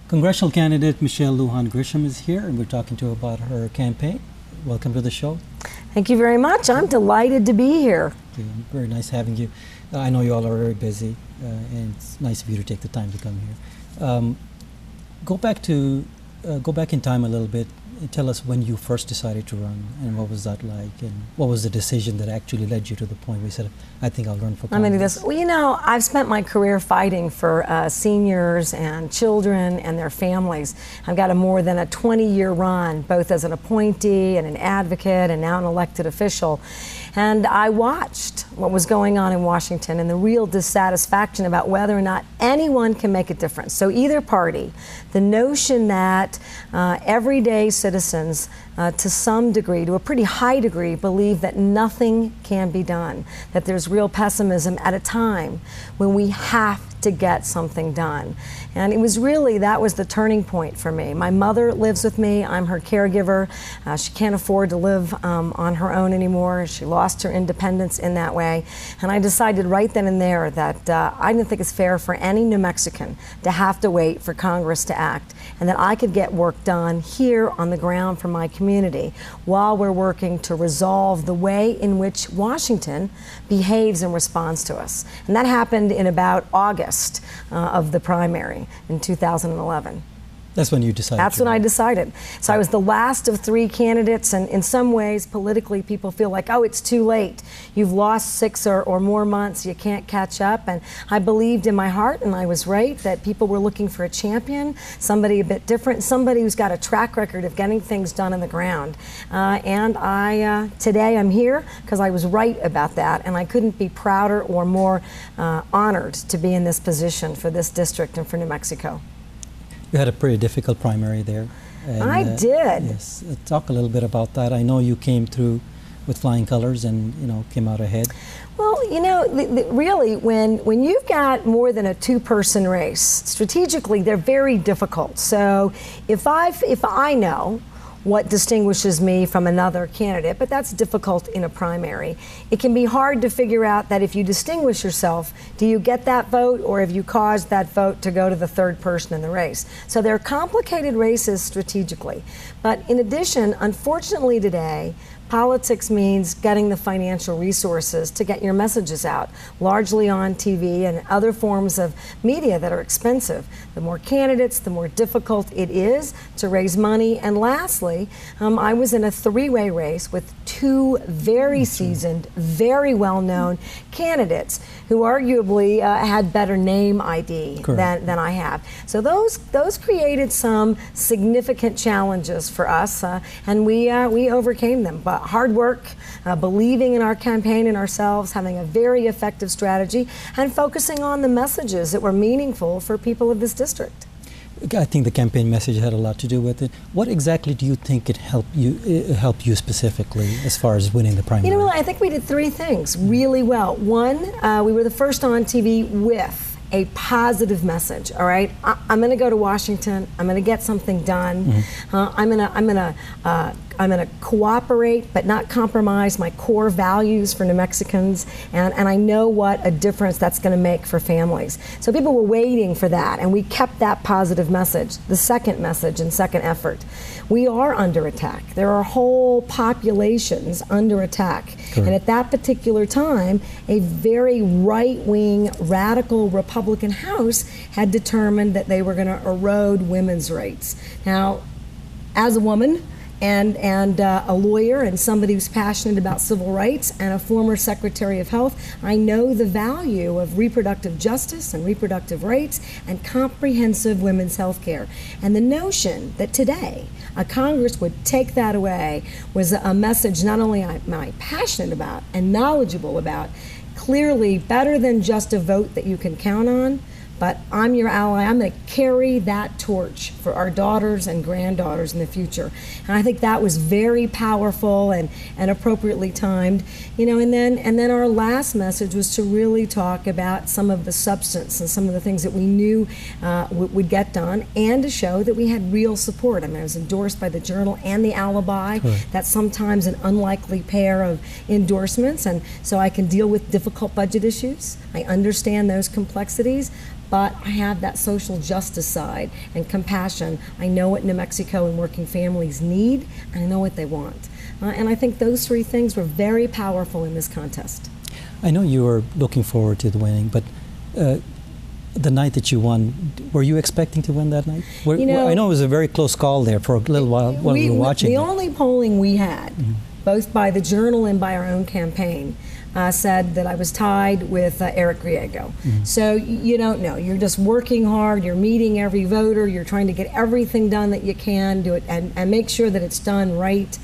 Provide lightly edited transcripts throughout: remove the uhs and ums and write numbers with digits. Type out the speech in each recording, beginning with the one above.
Congressional candidate Michelle Lujan Grisham is here, and we're talking to her about her campaign. Welcome to the show. Thank you very much. I'm delighted to be here. Very nice having you. I know you all are very busy, and it's nice of you to take the time to come here. Go back in time a little bit. And tell us when you first decided to run, and what was that like, and what was the decision that actually led you to the point where you said, I think I'll run for Congress? Well, you know, I've spent my career fighting for seniors and children and their families. I've got more than a 20-year run, both as an appointee and an advocate and now an elected official. And I watched what was going on in Washington and the real dissatisfaction about whether or not anyone can make a difference. So either party, the notion that everyday citizens, to some degree, to a pretty high degree, believe that nothing can be done, that there's real pessimism at a time when we have to get something done. And it was really, that was the turning point for me. My mother lives with me. I'm her caregiver. She can't afford to live on her own anymore. She lost her independence in that way. And I decided right then and there that I didn't think it's fair for any New Mexican to have to wait for Congress to act, and that I could get work done here on the ground for my community while we're working to resolve the way in which Washington behaves and responds to us. And that happened in about August of the primary in 2011. That's when you decided. That's when I decided. So I was the last of 3 candidates, and in some ways, politically, people feel like, oh, it's too late. You've lost 6 or more months. You can't catch up. And I believed in my heart, and I was right, that people were looking for a champion, somebody a bit different, somebody who's got a track record of getting things done on the ground. Today I'm here because I was right about that, and I couldn't be prouder or more honored to be in this position for this district and for New Mexico. You had a pretty difficult primary there. And, I did. Yes. Talk a little bit about that. I know you came through with flying colors and, came out ahead. Well, really, when you've got more than a 2-person race, strategically, they're very difficult. So if I know what distinguishes me from another candidate, but that's difficult in a primary. It can be hard to figure out that if you distinguish yourself, do you get that vote, or have you caused that vote to go to the 3rd person in the race? So they're complicated races strategically. But in addition, unfortunately today, politics means getting the financial resources to get your messages out, largely on TV and other forms of media that are expensive. The more candidates, the more difficult it is to raise money. And lastly, I was in a 3-way race with 2 very seasoned, very well-known candidates who arguably had better name ID than I have. So those created some significant challenges for us, and we overcame them. But hard work, believing in our campaign and ourselves, having a very effective strategy, and focusing on the messages that were meaningful for people of this district. I think the campaign message had a lot to do with it. What exactly do you think it helped you specifically as far as winning the primary? I think we did 3 things really well. One, we were the first on TV with a positive message. All right, I'm going to go to Washington. I'm going to get something done. I'm going to cooperate but not compromise my core values for New Mexicans, and I know what a difference that's going to make for families. So people were waiting for that, and we kept that positive message. The second message and second effort, we are under attack. There are whole populations under attack. Correct. And at that particular time, a very right-wing radical Republican House had determined that they were going to erode women's rights. Now, as a woman, and a lawyer and somebody who's passionate about civil rights and a former Secretary of Health, I know the value of reproductive justice and reproductive rights and comprehensive women's health care. And the notion that today a Congress would take that away was a message not only am I passionate about and knowledgeable about, clearly better than just a vote that you can count on, but I'm your ally. I'm going to carry that torch for our daughters and granddaughters in the future. And I think that was very powerful and appropriately timed. And then our last message was to really talk about some of the substance and some of the things that we knew would get done, and to show that we had real support. I was endorsed by the Journal and the Alibi. Correct. That's sometimes an unlikely pair of endorsements, and so I can deal with difficult budget issues. I understand those complexities. but I have that social justice side and compassion. I know what New Mexico and working families need, and I know what they want. And I think those three things were very powerful in this contest. I know you were looking forward to the winning, but the night that you won, were you expecting to win that night? I know it was a very close call there for a little while we were watching. The only polling we had, both by the Journal and by our own campaign, said that I was tied with Eric Griego. So you don't know. You're just working hard. You're meeting every voter. You're trying to get everything done that you can, do it, and make sure that it's done right.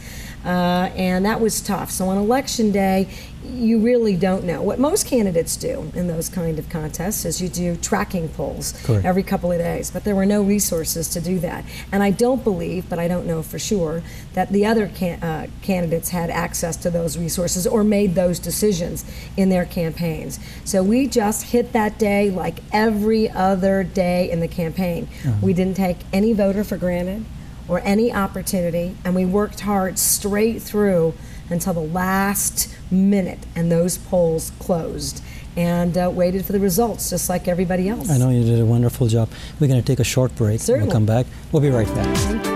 And that was tough. So on election day, you really don't know. What most candidates do in those kind of contests is you do tracking polls every couple of days, but there were no resources to do that. And I don't believe, but I don't know for sure, that the other candidates had access to those resources or made those decisions in their campaigns. So we just hit that day like every other day in the campaign. We didn't take any voter for granted or any opportunity, and we worked hard straight through until the last minute, and those polls closed, and waited for the results just like everybody else. I know you did a wonderful job. We're going to take a short break. Certainly. We'll come back. We'll be right back.